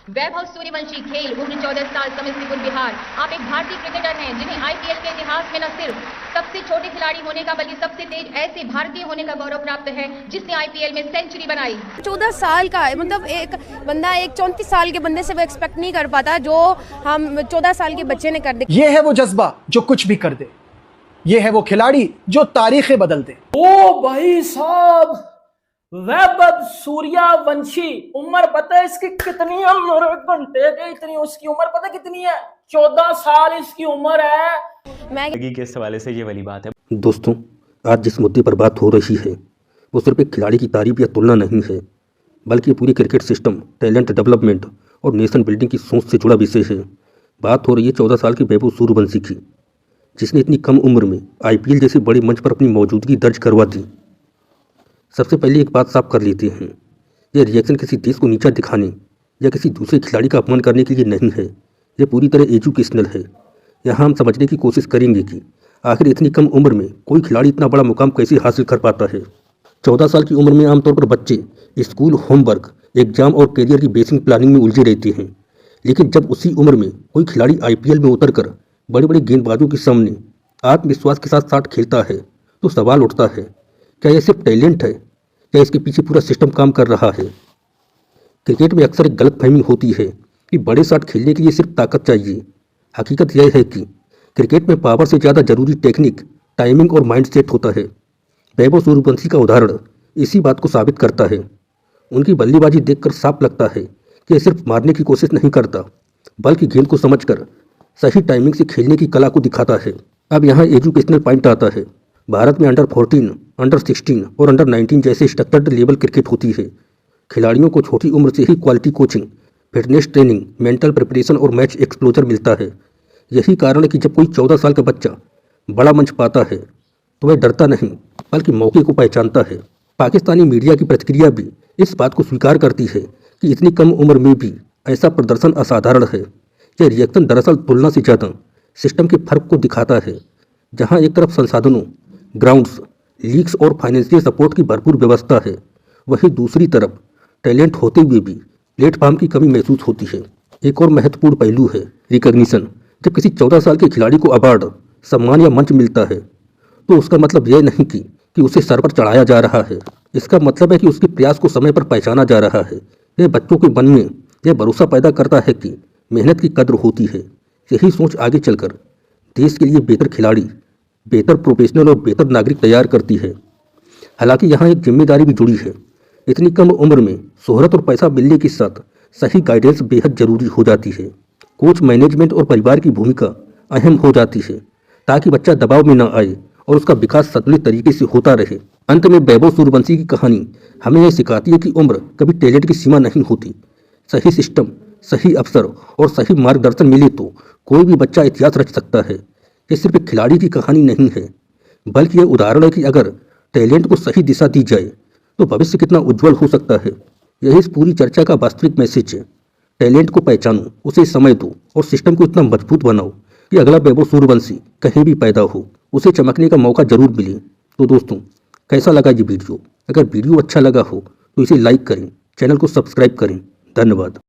वैभव सूर्यवंशी, खेल, उम्र 14 साल, समस्तीपुर, बिहार। आप एक भारतीय क्रिकेटर हैं जिन्हें आईपीएल के इतिहास में न सिर्फ सबसे छोटे खिलाड़ी होने का बल्कि सबसे तेज ऐसे भारतीय होने का गौरव प्राप्त है जिसने आईपीएल में सेंचुरी बनाई। 14 साल का है, मतलब एक बंदा एक 34 साल के बंदे से वो एक्सपेक्ट नहीं कर पाता जो हम 14 साल के बच्चे ने कर दे। ये है वो जज्बा जो कुछ भी कर दे, ये है वो खिलाड़ी जो तारीखें बदल दे। ओ भाई साहब, वैभव सूर्यवंशी, उम्र पता है इसकी कितनी है? मेरे घंटे के इतनी उसकी उम्र पता कितनी है? 14 साल इसकी उम्र है। के हवाले से ये वाली बात है। दोस्तों, आज जिस मुद्दे पर बात हो रही है वो सिर्फ एक खिलाड़ी की तारीफ या तुलना नहीं है, बल्कि पूरी क्रिकेट सिस्टम, टैलेंट डेवलपमेंट और नेशन बिल्डिंग की सोच से जुड़ा विषय है। बात हो रही है 14 साल के वैभव सूर्यवंशी की, जिसने इतनी कम उम्र में आईपीएल जैसे बड़े मंच पर अपनी मौजूदगी दर्ज करवा दी। सबसे पहले एक बात साफ कर लेते हैं, यह रिएक्शन किसी देश को नीचा दिखाने या किसी दूसरे खिलाड़ी का अपमान करने के लिए नहीं है। यह पूरी तरह एजुकेशनल है। यहाँ हम समझने की कोशिश करेंगे कि आखिर इतनी कम उम्र में कोई खिलाड़ी इतना बड़ा मुकाम कैसे हासिल कर पाता है। 14 साल की उम्र में आमतौर पर बच्चे स्कूल, होमवर्क, एग्जाम और करियर की बेसिक प्लानिंग में उलझे रहते हैं, लेकिन जब उसी उम्र में कोई खिलाड़ी आईपीएल में उतरकर बड़े बड़े गेंदबाजों के सामने आत्मविश्वास के साथ साथ खेलता है तो सवाल उठता है, क्या यह सिर्फ टैलेंट है या इसके पीछे पूरा सिस्टम काम कर रहा है। क्रिकेट में अक्सर एक गलतफहमी होती है कि बड़े शॉट खेलने के लिए सिर्फ ताकत चाहिए। हकीकत यह है कि क्रिकेट में पावर से ज़्यादा जरूरी टेक्निक, टाइमिंग और माइंडसेट होता है। वैभव सूर्यवंशी का उदाहरण इसी बात को साबित करता है। उनकी बल्लेबाजी देखकर साफ लगता है कि यह सिर्फ मारने की कोशिश नहीं करता, बल्कि गेंद को समझकर सही टाइमिंग से खेलने की कला को दिखाता है। अब यहाँ एजुकेशनल पॉइंट आता है। भारत में अंडर 14, अंडर 16 और अंडर 19 जैसे स्ट्रक्चर्ड लेवल क्रिकेट होती है। खिलाड़ियों को छोटी उम्र से ही quality coaching, fitness training, mental preparation और मैच एक्सप्लोजर मिलता है। यही कारण है कि जब कोई 14 साल का बच्चा बड़ा मंच पाता है तो वह डरता नहीं, बल्कि मौके को पहचानता है। पाकिस्तानी मीडिया की प्रतिक्रिया भी इस बात को स्वीकार करती है कि इतनी कम उम्र में भी ऐसा प्रदर्शन असाधारण है। यह रिएक्शन दरअसल तुलना से ज़्यादा सिस्टम के फर्क को दिखाता है, जहाँ एक तरफ संसाधनों, ग्राउंड्स, लीग्स और फाइनेंशियल सपोर्ट की भरपूर व्यवस्था है, वहीं दूसरी तरफ टैलेंट होते हुए भी प्लेटफॉर्म की कमी महसूस होती है। एक और महत्वपूर्ण पहलू है रिकॉग्निशन। जब किसी 14 साल के खिलाड़ी को अवार्ड, सम्मान या मंच मिलता है तो उसका मतलब यह नहीं कि उसे सर पर चढ़ाया जा रहा है। इसका मतलब है कि उसके प्रयास को समय पर पहचाना जा रहा है। यह बच्चों के मन में यह भरोसा पैदा करता है कि मेहनत की कद्र होती है। यही सोच आगे चलकर देश के लिए बेहतर खिलाड़ी, बेहतर प्रोफेशनल और बेहतर नागरिक तैयार करती है। हालांकि यहाँ एक जिम्मेदारी भी जुड़ी है। इतनी कम उम्र में शोहरत और पैसा मिलने के साथ सही गाइडेंस बेहद जरूरी हो जाती है। कोच, मैनेजमेंट और परिवार की भूमिका अहम हो जाती है ताकि बच्चा दबाव में न आए और उसका विकास संतुलित तरीके से होता रहे। अंत में वैभव सूर्यवंशी की कहानी हमें यह सिखाती है कि उम्र कभी टैलेंट की सीमा नहीं होती। सही सिस्टम, सही अवसर और सही मार्गदर्शन मिले तो कोई भी बच्चा इतिहास रच सकता है। ये सिर्फ एक खिलाड़ी की कहानी नहीं है, बल्कि यह उदाहरण है कि अगर टैलेंट को सही दिशा दी जाए तो भविष्य कितना उज्जवल हो सकता है। यही इस पूरी चर्चा का वास्तविक मैसेज है। टैलेंट को पहचानो, उसे समय दो और सिस्टम को इतना मजबूत बनाओ कि अगला वैभव सूर्यवंशी कहीं भी पैदा हो उसे चमकने का मौका जरूर मिले। तो दोस्तों, कैसा लगा ये वीडियो? अगर वीडियो अच्छा लगा हो तो इसे लाइक करें, चैनल को सब्सक्राइब करें। धन्यवाद।